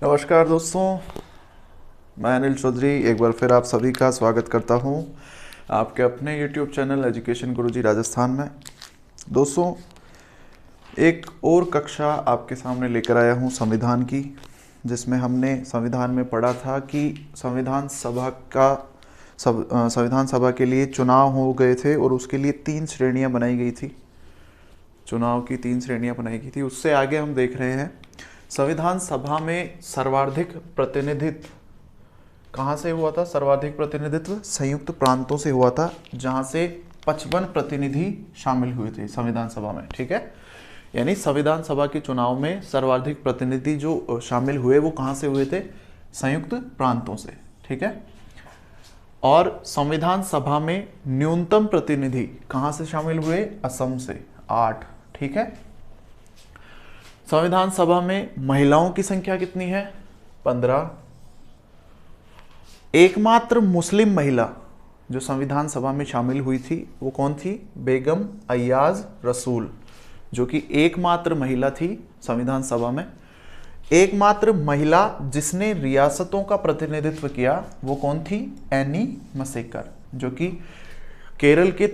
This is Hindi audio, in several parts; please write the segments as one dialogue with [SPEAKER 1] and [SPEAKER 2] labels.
[SPEAKER 1] नमस्कार दोस्तों, मैं अनिल चौधरी एक बार फिर आप सभी का स्वागत करता हूं आपके अपने YouTube चैनल एजुकेशन गुरुजी राजस्थान में। दोस्तों, एक और कक्षा आपके सामने लेकर आया हूं संविधान की, जिसमें हमने संविधान में पढ़ा था कि संविधान सभा के लिए चुनाव हो गए थे और उसके लिए 3 श्रेणियां बनाई गई थी। चुनाव की 3 श्रेणियां बनाई गई थी। उससे आगे हम देख रहे हैं संविधान सभा में सर्वाधिक प्रतिनिधित्व कहाँ से हुआ था। सर्वाधिक प्रतिनिधित्व संयुक्त प्रांतों से हुआ था, जहाँ से 55 प्रतिनिधि शामिल हुए थे संविधान सभा में। ठीक है, यानी संविधान सभा के चुनाव में सर्वाधिक प्रतिनिधि जो शामिल हुए वो कहाँ से हुए थे, संयुक्त प्रांतों से। ठीक है, और संविधान सभा में न्यूनतम प्रतिनिधि कहाँ से शामिल हुए, असम से 8। ठीक है, संविधान सभा में महिलाओं की संख्या कितनी है, 15। एकमात्र मुस्लिम महिला जो संविधान सभा में शामिल हुई थी वो कौन थी, बेगम अय्याज रसूल, जो कि एकमात्र महिला थी संविधान सभा में। एकमात्र महिला जिसने रियासतों का प्रतिनिधित्व किया वो कौन थी, एनी मसेकर, जो कि केरल के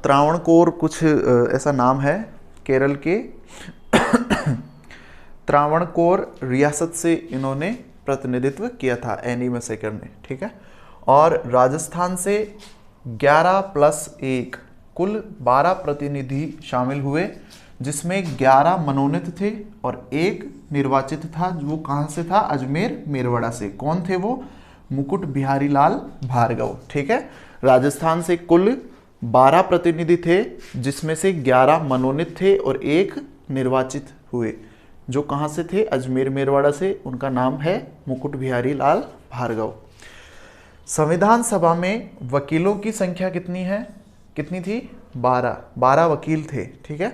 [SPEAKER 1] त्रावणकोर कुछ ऐसा नाम है, केरल के त्रावणकोर रियासत से इन्होंने प्रतिनिधित्व किया था, एनी मसेकर ने। ठीक है, और राजस्थान से 11 + 1 कुल 12 प्रतिनिधि शामिल हुए, जिसमें 11 मनोनीत थे और 1 निर्वाचित था। वो कहाँ से था, अजमेर मेरवाड़ा से। कौन थे वो, मुकुट बिहारी लाल भार्गव। ठीक है, राजस्थान से कुल 12 प्रतिनिधि थे, जिसमें से 11 मनोनीत थे और 1 निर्वाचित हुए, जो कहाँ से थे, अजमेर मेरवाड़ा से। उनका नाम है मुकुट बिहारी लाल भार्गव। संविधान सभा में वकीलों की संख्या कितनी थी, 12 वकील थे। ठीक है,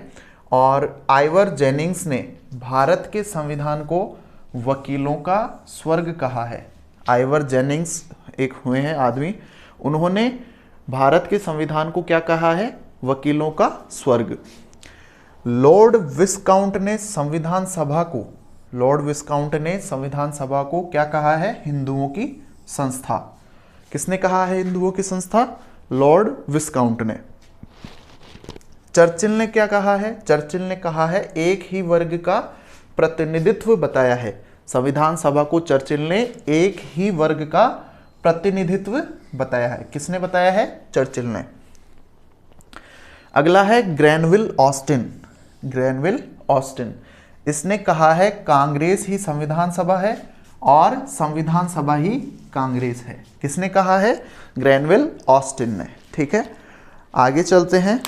[SPEAKER 1] और आइवर जेनिंग्स ने भारत के संविधान को वकीलों का स्वर्ग कहा है। आइवर जेनिंग्स एक हुए हैं आदमी, उन्होंने भारत के संविधान को क्या कहा है, वकीलों का स्वर्ग। लॉर्ड विस्काउंट ने संविधान सभा को क्या कहा है, हिंदुओं की संस्था। किसने कहा है हिंदुओं की संस्था, लॉर्ड विस्काउंट ने। चर्चिल ने क्या कहा है, चर्चिल ने कहा है एक ही वर्ग का प्रतिनिधित्व बताया है। संविधान सभा को चर्चिल ने एक ही वर्ग का प्रतिनिधित्व बताया है। किसने बताया है, चर्चिल ने। अगला है ग्रैनविल ऑस्टिन। इसने कहा है कांग्रेस ही संविधान सभा है और संविधान सभा ही कांग्रेस है। किसने कहा है, ग्रैनविल ऑस्टिन ने। ठीक है, आगे चलते हैं।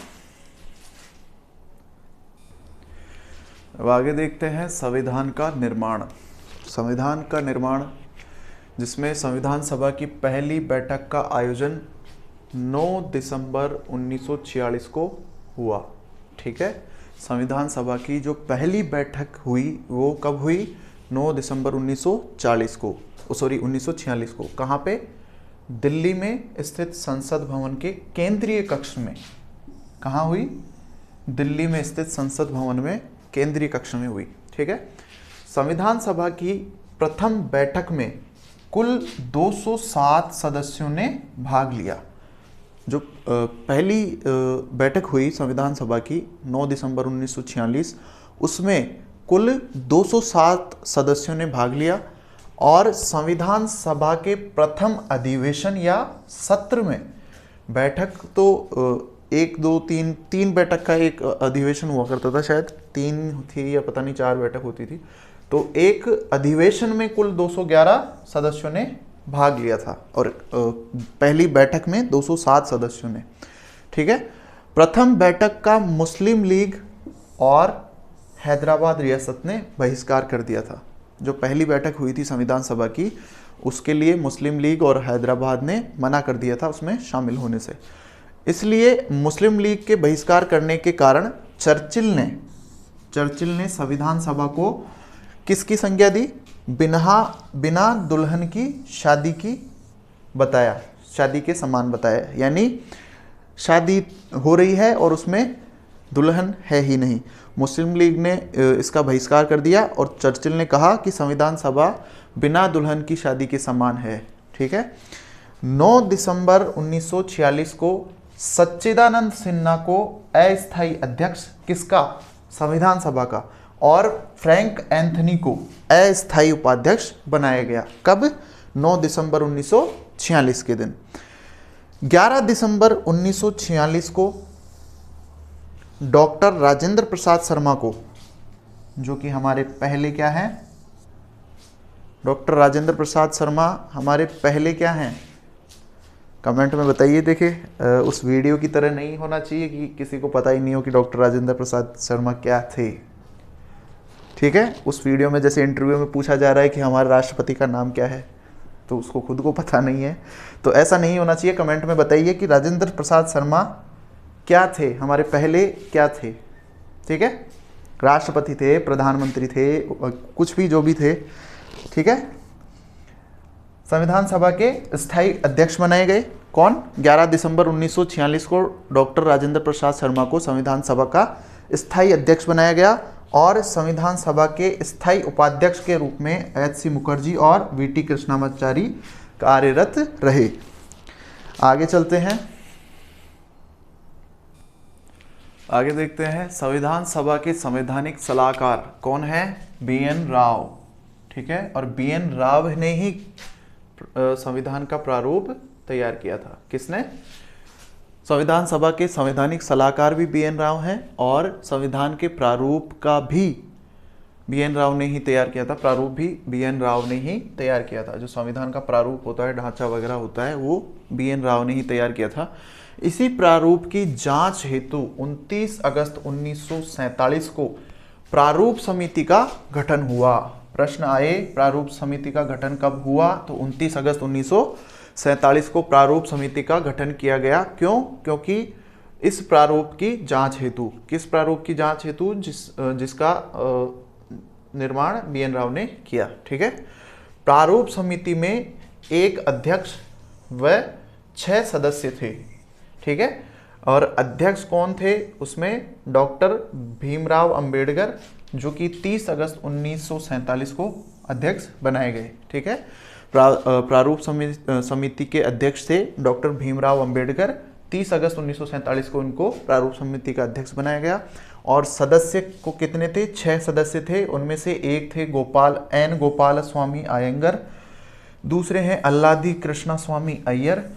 [SPEAKER 1] अब आगे देखते हैं संविधान का निर्माण, जिसमें संविधान सभा की पहली बैठक का आयोजन 9 दिसंबर 1946 को हुआ। ठीक है, संविधान सभा की जो पहली बैठक हुई वो कब हुई, 9 दिसंबर 1946 को। कहाँ पे, दिल्ली में स्थित संसद भवन के केंद्रीय कक्ष में। कहाँ हुई, दिल्ली में स्थित संसद भवन में केंद्रीय कक्ष में हुई। ठीक है, संविधान सभा की प्रथम बैठक में कुल 207 सदस्यों ने भाग लिया। जो पहली बैठक हुई संविधान सभा की 9 दिसंबर 1946, उसमें कुल 207 सदस्यों ने भाग लिया। और संविधान सभा के प्रथम अधिवेशन या सत्र में, बैठक तो 1 2 3 बैठक का एक अधिवेशन हुआ करता था, शायद 3 थी या पता नहीं 4 बैठक होती थी। तो एक अधिवेशन में कुल 211 सदस्यों ने भाग लिया था और पहली बैठक में 207 सदस्यों ने। ठीक है, प्रथम बैठक का मुस्लिम लीग और हैदराबाद रियासत ने बहिष्कार कर दिया था। जो पहली बैठक हुई थी संविधान सभा की, उसके लिए मुस्लिम लीग और हैदराबाद ने मना कर दिया था उसमें शामिल होने से। इसलिए मुस्लिम लीग के बहिष्कार करने के कारण चर्चिल ने संविधान सभा को किसकी संज्ञा दी, बिना दुल्हन की शादी के समान बताया। यानी शादी हो रही है और उसमें दुल्हन है ही नहीं। मुस्लिम लीग ने इसका बहिष्कार कर दिया और चर्चिल ने कहा कि संविधान सभा बिना दुल्हन की शादी के समान है। ठीक है। 9 दिसंबर 1946 को सच्चिदानंद सिन्हा को अस्थायी अध्यक्ष किसका? संविधान सभा का, और फ्रैंक एंथनी को अस्थायी उपाध्यक्ष बनाया गया। कब? 9 दिसंबर 1946 के दिन। 11 दिसंबर 1946 को डॉक्टर राजेंद्र प्रसाद शर्मा को, जो कि हमारे पहले क्या हैं? डॉक्टर राजेंद्र प्रसाद शर्मा हमारे पहले क्या हैं? कमेंट में बताइए। देखिए उस वीडियो की तरह नहीं होना चाहिए कि किसी को पता ही नहीं हो कि डॉक्टर राजेंद्र प्रसाद शर्मा क्या थे। ठीक है। उस वीडियो में जैसे इंटरव्यू में पूछा जा रहा है कि हमारे राष्ट्रपति का नाम क्या है, तो उसको खुद को पता नहीं है, तो ऐसा नहीं होना चाहिए। कमेंट में बताइए कि राजेंद्र प्रसाद शर्मा क्या थे, हमारे पहले क्या थे। ठीक है। राष्ट्रपति थे, प्रधानमंत्री थे, कुछ भी जो भी थे। ठीक है। संविधान सभा के स्थायी अध्यक्ष बनाए गए कौन? 11 दिसंबर 1946 को डॉक्टर राजेंद्र प्रसाद शर्मा को संविधान सभा का स्थायी अध्यक्ष बनाया गया और संविधान सभा के स्थायी उपाध्यक्ष के रूप में एच.सी. मुखर्जी और वी.टी. कृष्णामाचारी कार्यरत रहे। आगे चलते हैं, आगे देखते हैं। संविधान सभा के संवैधानिक सलाहकार कौन है? बी.एन. राव। ठीक है। और बी.एन. राव ने ही संविधान का प्रारूप तैयार किया था। किसने? संविधान सभा के संवैधानिक सलाहकार भी बी.एन. राव हैं और संविधान के प्रारूप का भी बी.एन. राव ने ही तैयार किया था। प्रारूप भी बी.एन. राव ने ही तैयार किया था। जो संविधान का प्रारूप होता है, ढांचा वगैरह होता है, वो बी.एन. राव ने ही तैयार किया था। इसी प्रारूप की जांच हेतु 29 अगस्त 1947 को प्रारूप समिति का गठन हुआ। प्रश्न आए प्रारूप समिति का गठन कब हुआ? तो 29 अगस्त 1947 को प्रारूप समिति का गठन किया गया। क्यों? क्योंकि इस प्रारूप की जांच हेतु, किस प्रारूप की जांच हेतु? जिसका निर्माण बी.एन. राव ने किया। ठीक है। प्रारूप समिति में एक अध्यक्ष व 6 सदस्य थे। ठीक है। और अध्यक्ष कौन थे? उसमें डॉक्टर भीमराव अंबेडकर, जो कि 30 अगस्त 1947 को अध्यक्ष बनाए गए। ठीक है। प्रारूप समिति के अध्यक्ष थे डॉक्टर भीमराव अंबेडकर। 30 अगस्त 1947 को इनको प्रारूप समिति का अध्यक्ष बनाया गया। और सदस्य को कितने थे? 6 सदस्य थे। उनमें से एक थे गोपाल स्वामी अयंगर, दूसरे हैं अल्लादी कृष्णा स्वामी अय्यर,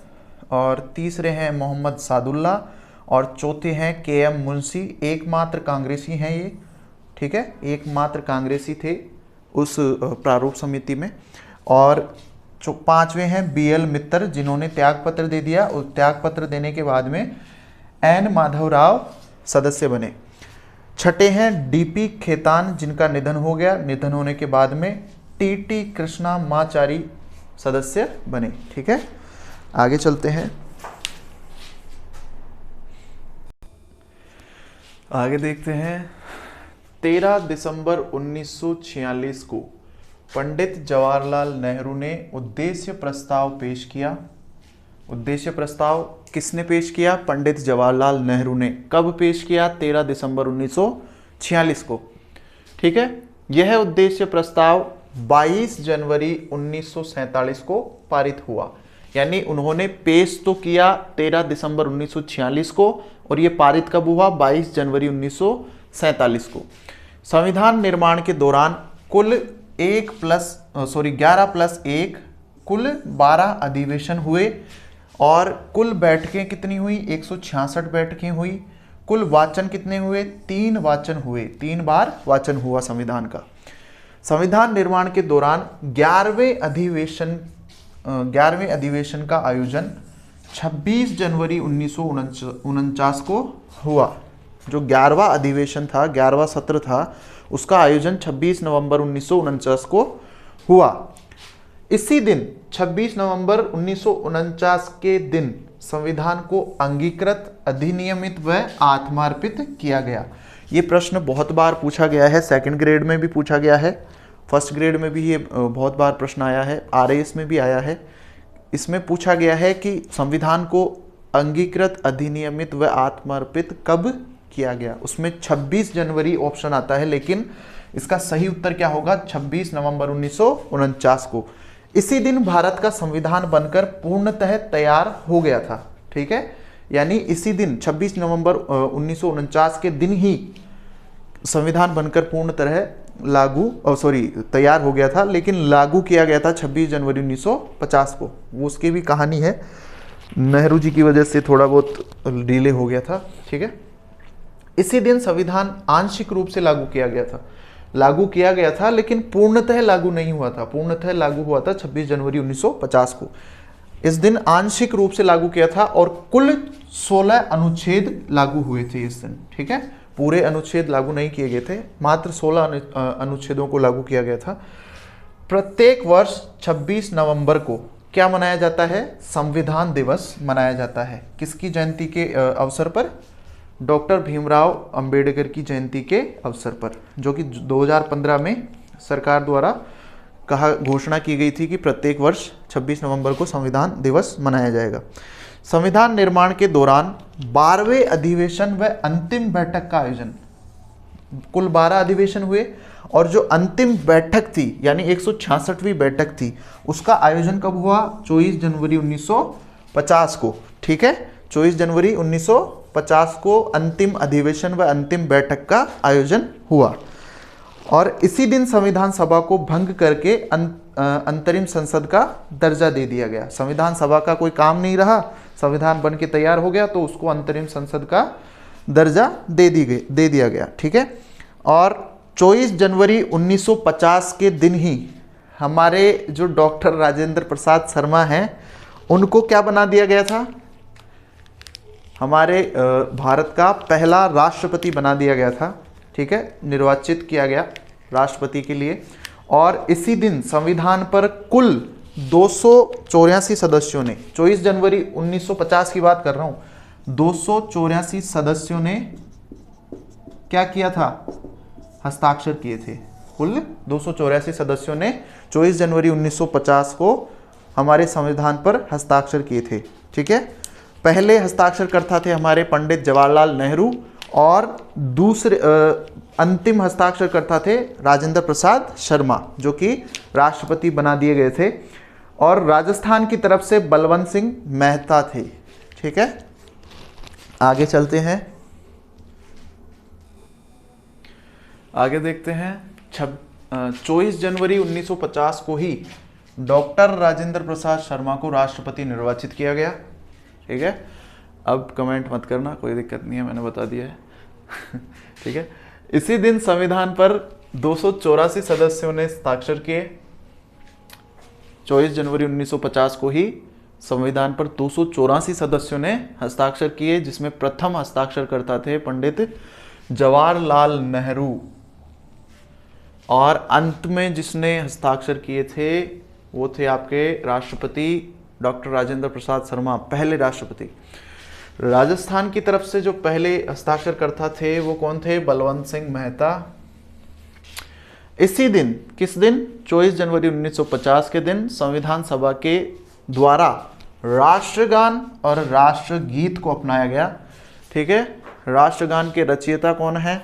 [SPEAKER 1] और तीसरे हैं मोहम्मद सादुल्ला, और चौथे हैं के.एम. मुंशी। एकमात्र कांग्रेसी हैं ये। ठीक है। एकमात्र कांग्रेसी थे उस प्रारूप समिति में। और 5वें हैं बी.एल. मित्तर, जिन्होंने त्यागपत्र दे दिया। उस त्यागपत्र देने के बाद में एन. माधवराव सदस्य बने। 6ठे हैं डी.पी. खेतान, जिनका निधन हो गया। निधन होने के बाद में टी.टी. कृष्णामाचारी सदस्य बने। ठीक है। आगे चलते हैं, आगे देखते हैं। 13 दिसंबर 1946 को पंडित जवाहरलाल नेहरू ने उद्देश्य प्रस्ताव पेश किया। उद्देश्य प्रस्ताव किसने पेश किया? पंडित जवाहरलाल नेहरू ने। कब पेश किया? 13 दिसंबर 1946 को। ठीक है। यह उद्देश्य प्रस्ताव 22 जनवरी 1947 को पारित हुआ। यानी उन्होंने पेश तो किया 13 दिसंबर 1946 को, और ये पारित कब हुआ? 22 जनवरी 1947 को। संविधान निर्माण के दौरान कुल 11+1 कुल 12 अधिवेशन हुए, और कुल बैठकें कितनी हुई? 166 बैठकें हुई। कुल वाचन कितने हुए? 3 वाचन हुए। 3 बार वाचन हुआ संविधान का। संविधान निर्माण के दौरान 11वें अधिवेशन का आयोजन 26 जनवरी 1949 को हुआ। जो 11वां अधिवेशन था, 11वां सत्र था, उसका आयोजन 26 नवंबर 1949 को हुआ। इसी दिन 26 नवंबर 1949 के दिन संविधान को अंगीकृत, अधिनियमित व आत्मार्पित किया गया। ये प्रश्न बहुत बार पूछा गया है। सेकंड ग्रेड में भी पूछा गया है, फर्स्ट ग्रेड में भी ये बहुत बार प्रश्न आया है, आरएएस में भी आया है। इसमें पूछा गया है कि संविधान को अंगीकृत, अधिनियमित व आत्मार्पित कब किया गया। उसमें 26 जनवरी ऑप्शन आता है, लेकिन इसका सही उत्तर क्या होगा? 26 नवंबर 1949 को। इसी दिन भारत का संविधान बनकर पूर्णतः तैयार हो गया था। ठीक है, यानी इसी दिन 26 नवंबर 1949 के दिन ही संविधान बनकर पूर्ण तरह तैयार हो गया था, लेकिन लागू किया गया था 26 जनवरी 1950 को। वो उसकी भी कहानी है, नेहरू जी की वजह से थोड़ा बहुत डिले हो गया था। ठीक है, इसी दिन संविधान आंशिक रूप से लागू किया गया था, लेकिन पूर्णतः लागू नहीं हुआ था। पूर्णतः लागू हुआ था 26 जनवरी 1950 को। इस दिन आंशिक रूप से लागू किया था और कुल 16 अनुच्छेद लागू हुए थे इस दिन। ठीक है, पूरे अनुच्छेद लागू नहीं किए गए थे, मात्र 16 अनुच्छेदों को लागू किया गया था। प्रत्येक वर्ष 26 नवंबर को क्या मनाया जाता है? संविधान दिवस मनाया जाता है। किसकी जयंती के अवसर पर? डॉक्टर भीमराव अंबेडकर की जयंती के अवसर पर, जो कि 2015 में सरकार द्वारा घोषणा की गई थी कि प्रत्येक वर्ष 26 नवंबर को संविधान दिवस मनाया जाएगा। संविधान निर्माण के दौरान 12वें अधिवेशन व अंतिम बैठक का आयोजन, कुल 12 अधिवेशन हुए और जो अंतिम बैठक थी यानी 166वीं बैठक थी, उसका आयोजन कब हुआ? 24 जनवरी 1950 को। ठीक है, 24 जनवरी 1950 को अंतिम अधिवेशन व अंतिम बैठक का आयोजन हुआ और इसी दिन संविधान सभा को भंग करके अंतरिम संसद का दर्जा दे दिया गया। संविधान सभा का कोई काम नहीं रहा, संविधान बन के तैयार हो गया तो उसको अंतरिम संसद का दर्जा दे दिया गया। ठीक है, और 24 जनवरी 1950 के दिन ही हमारे जो डॉक्टर राजेंद्र प्रसाद शर्मा हैं उनको क्या बना दिया गया था? हमारे भारत का पहला राष्ट्रपति बना दिया गया था। ठीक है, निर्वाचित किया गया राष्ट्रपति के लिए। और इसी दिन संविधान पर कुल 284 सदस्यों ने, 24 जनवरी 1950 की बात कर रहा हूं, 284 सदस्यों ने क्या किया था? हस्ताक्षर किए थे। कुल 284 सदस्यों ने 24 जनवरी 1950 को हमारे संविधान पर हस्ताक्षर किए थे। ठीक है, पहले हस्ताक्षरकर्ता थे हमारे पंडित जवाहरलाल नेहरू और दूसरे अंतिम हस्ताक्षरकर्ता थे राजेंद्र प्रसाद शर्मा, जो कि राष्ट्रपति बना दिए गए थे, और राजस्थान की तरफ से बलवंत सिंह मेहता थे। ठीक है, आगे चलते हैं, आगे देखते हैं। 24 जनवरी 1950 को ही डॉक्टर राजेंद्र प्रसाद शर्मा को राष्ट्रपति निर्वाचित किया गया। ठीक है, अब कमेंट मत करना, कोई दिक्कत नहीं है, मैंने बता दिया है। ठीक है, इसी दिन संविधान पर 284 सदस्यों ने हस्ताक्षर किए। 24 जनवरी 1950 को ही संविधान पर 284 सदस्यों ने हस्ताक्षर किए, जिसमें प्रथम हस्ताक्षरकर्ता थे पंडित जवाहरलाल नेहरू, और अंत में जिसने हस्ताक्षर किए थे वो थे आपके राष्ट्रपति डॉक्टर राजेंद्र प्रसाद शर्मा, पहले राष्ट्रपति। राजस्थान की तरफ से जो पहले हस्ताक्षरकर्ता थे वो कौन थे? बलवंत सिंह मेहता। इसी दिन, किस दिन? 24 जनवरी 1950 के दिन संविधान सभा के द्वारा राष्ट्रगान और राष्ट्रगीत को अपनाया गया। ठीक है, राष्ट्रगान के रचयिता कौन है?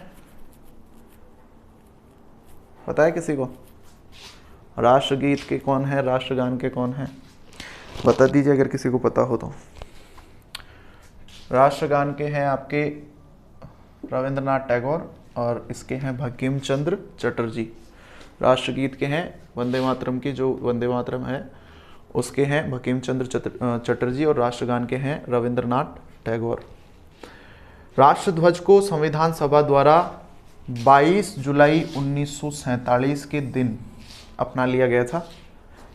[SPEAKER 1] पता है किसी को? राष्ट्रगीत के कौन है, राष्ट्रगान के कौन है? बता दीजिए अगर किसी को पता हो तो। राष्ट्रगान के हैं आपके रविंद्रनाथ टैगोर और इसके हैं बंकिम चंद्र चटर्जी। राष्ट्रगीत के हैं वंदे मातरम के, जो वंदे मातरम है उसके हैं बंकिम चंद्र चटर्जी, और राष्ट्रगान के हैं रविंद्रनाथ टैगोर। राष्ट्रध्वज को संविधान सभा द्वारा 22 जुलाई 1947 के दिन अपना लिया गया था,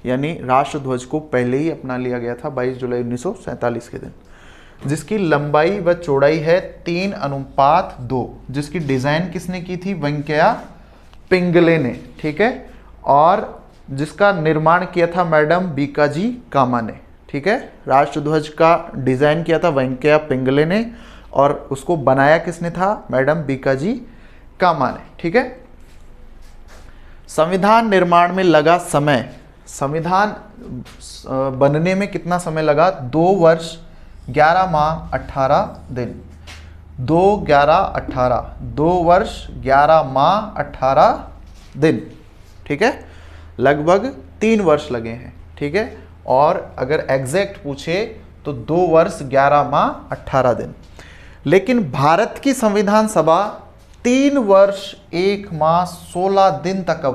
[SPEAKER 1] यानी राष्ट्रध्वज को पहले ही अपना लिया गया था 22 जुलाई 1947 के दिन, जिसकी लंबाई व चौड़ाई है 3:2, जिसकी डिज़ाइन किसने की थी? वेंकैया पिंगले ने। ठीक है, और जिसका निर्माण किया था मैडम बीकाजी कामा ने। ठीक है, राष्ट्रध्वज का डिज़ाइन किया था वेंकैया पिंगले ने और उसको बनाया किसने था? मैडम बीकाजी कामा ने। ठीक है, संविधान निर्माण में लगा समय, संविधान बनने में कितना समय लगा? 2 वर्ष 11 माह 18 दिन। 2 वर्ष 11 माह 18 दिन, ठीक है, लगभग 3 वर्ष लगे हैं, ठीक है। और अगर एग्जैक्ट पूछे तो 2 वर्ष 11 माह 18 दिन। लेकिन भारत की संविधान सभा 3 वर्ष 1 माह 16 दिन तक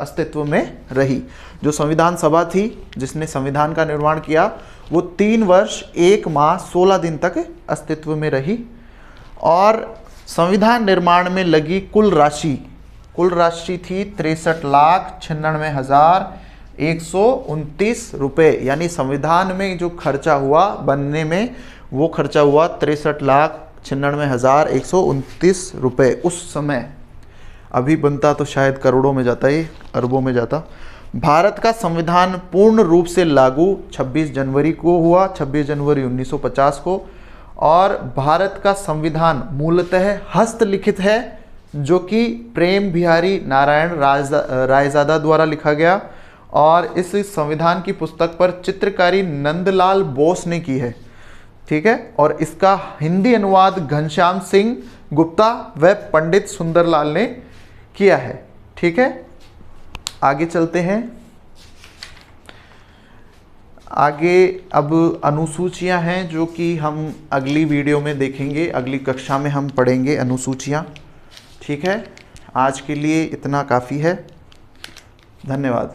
[SPEAKER 1] अस्तित्व में रही। जो संविधान सभा थी जिसने संविधान का निर्माण किया, वो 3 वर्ष 1 माह 16 दिन तक अस्तित्व में रही। और संविधान निर्माण में लगी कुल राशि थी 63,96,129 रुपये। यानी संविधान में जो खर्चा हुआ बनने में, वो खर्चा हुआ 63,96,129 रुपये उस समय। अभी बनता तो शायद करोड़ों में जाता, ये अरबों में जाता। भारत का संविधान पूर्ण रूप से लागू 26 जनवरी को हुआ, 26 जनवरी 1950 को। और भारत का संविधान मूलतः हस्तलिखित है, जो कि प्रेम बिहारी नारायण रायजादा द्वारा लिखा गया। और इस संविधान की पुस्तक पर चित्रकारी नंदलाल बोस ने की है, ठीक है। और इसका हिंदी अनुवाद घनश्याम सिंह गुप्ता व पंडित सुंदरलाल ने किया है, ठीक है। आगे चलते हैं। आगे अब अनुसूचियां हैं, जो कि हम अगली वीडियो में देखेंगे, अगली कक्षा में हम पढ़ेंगे अनुसूचियां, ठीक है। आज के लिए इतना काफ़ी है। धन्यवाद।